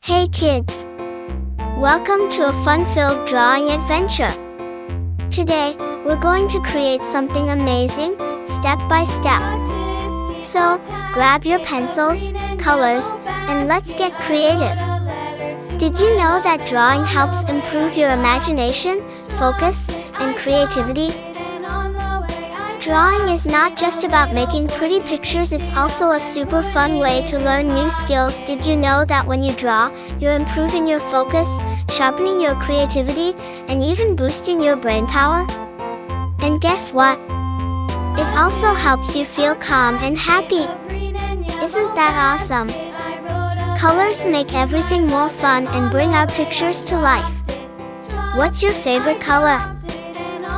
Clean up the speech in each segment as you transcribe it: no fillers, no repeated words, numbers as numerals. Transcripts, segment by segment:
Hey kids! Welcome to a fun-filled drawing adventure. Today, we're going to create something amazing, step by step. So, grab your pencils, colors, and let's get creative. Did you know that drawing helps improve your imagination, focus, and creativity? Drawing is not just about making pretty pictures, it's also a super fun way to learn new skills. Did you know that when you draw, you're improving your focus, sharpening your creativity, and even boosting your brain power? And guess what? It also helps you feel calm and happy. Isn't that awesome? Colors make everything more fun and bring our pictures to life. What's your favorite color?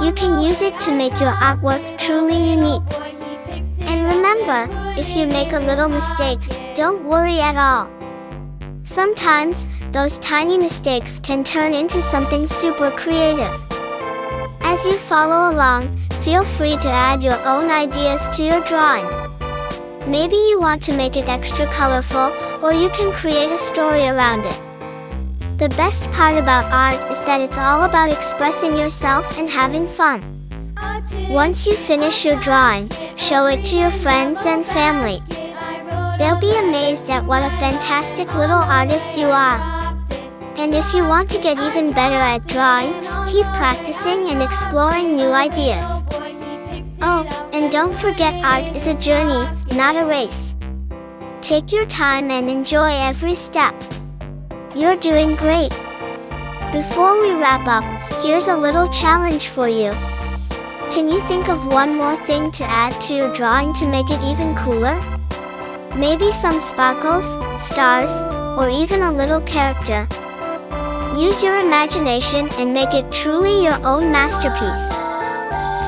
You can use it to make your artwork truly unique. And remember, if you make a little mistake, don't worry at all. Sometimes, those tiny mistakes can turn into something super creative. As you follow along, feel free to add your own ideas to your drawing. Maybe you want to make it extra colorful, or you can create a story around it. The best part about art is that it's all about expressing yourself and having fun. Once you finish your drawing, show it to your friends and family. They'll be amazed at what a fantastic little artist you are. And if you want to get even better at drawing, keep practicing and exploring new ideas. Oh, and don't forget, art is a journey, not a race. Take your time and enjoy every step. You're doing great! Before we wrap up, here's a little challenge for you. Can you think of one more thing to add to your drawing to make it even cooler? Maybe some sparkles, stars, or even a little character. Use your imagination and make it truly your own masterpiece.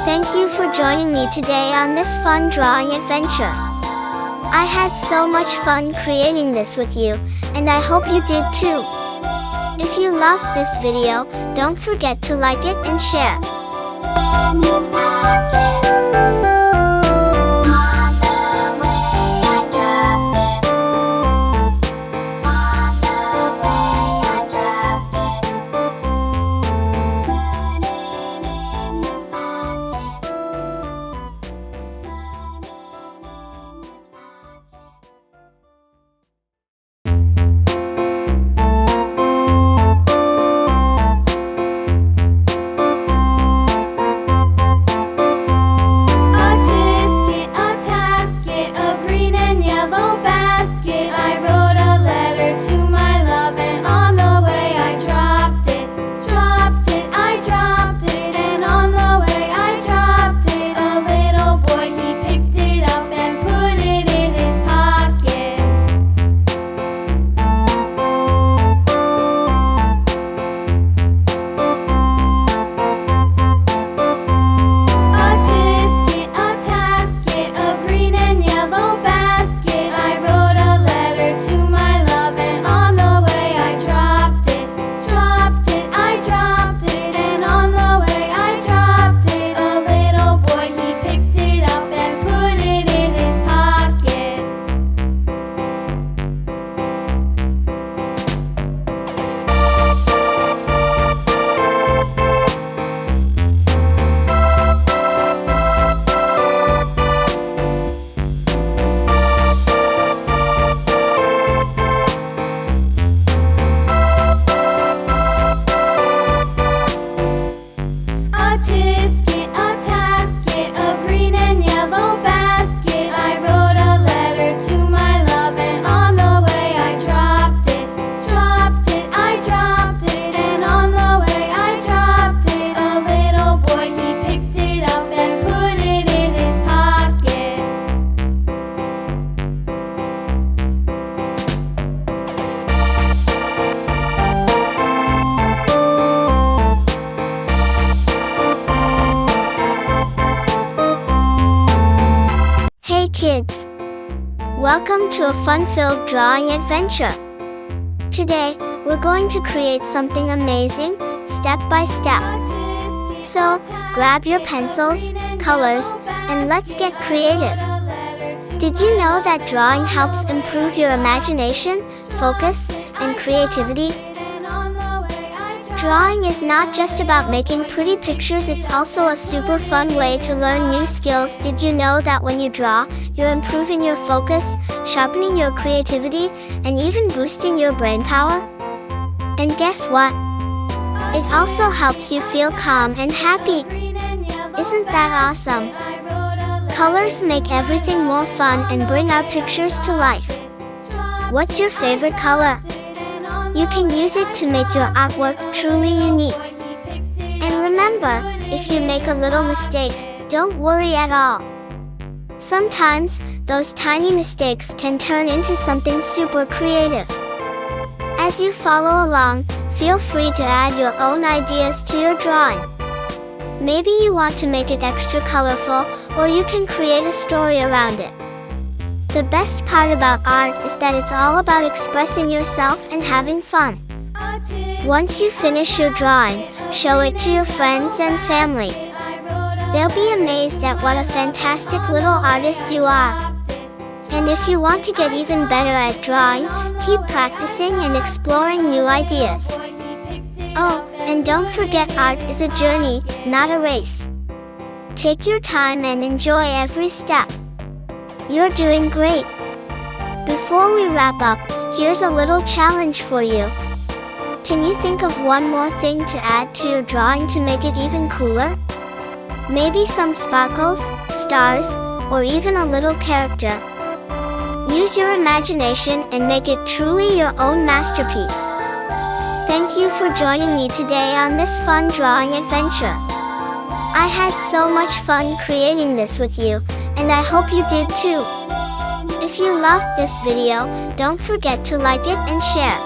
Thank you for joining me today on this fun drawing adventure. I had so much fun creating this with you, and I hope you did too. If you loved this video, don't forget to like it and share. Kids! Welcome to a fun-filled drawing adventure. Today, we're going to create something amazing, step by step. So, grab your pencils, colors, and let's get creative. Did you know that drawing helps improve your imagination, focus, and creativity? Drawing is not just about making pretty pictures, it's also a super fun way to learn new skills. Did you know that when you draw, you're improving your focus, sharpening your creativity, and even boosting your brain power? And guess what? It also helps you feel calm and happy. Isn't that awesome? Colors make everything more fun and bring our pictures to life. What's your favorite color? You can use it to make your artwork truly unique. And remember, if you make a little mistake, don't worry at all. Sometimes, those tiny mistakes can turn into something super creative. As you follow along, feel free to add your own ideas to your drawing. Maybe you want to make it extra colorful, or you can create a story around it. The best part about art is that it's all about expressing yourself and having fun. Once you finish your drawing, show it to your friends and family. They'll be amazed at what a fantastic little artist you are. And if you want to get even better at drawing, keep practicing and exploring new ideas. Oh, and don't forget, art is a journey, not a race. Take your time and enjoy every step. You're doing great. Before we wrap up, here's a little challenge for you. Can you think of one more thing to add to your drawing to make it even cooler? Maybe some sparkles, stars, or even a little character. Use your imagination and make it truly your own masterpiece. Thank you for joining me today on this fun drawing adventure. I had so much fun creating this with you, and I hope you did too. If you loved this video, don't forget to like it and share.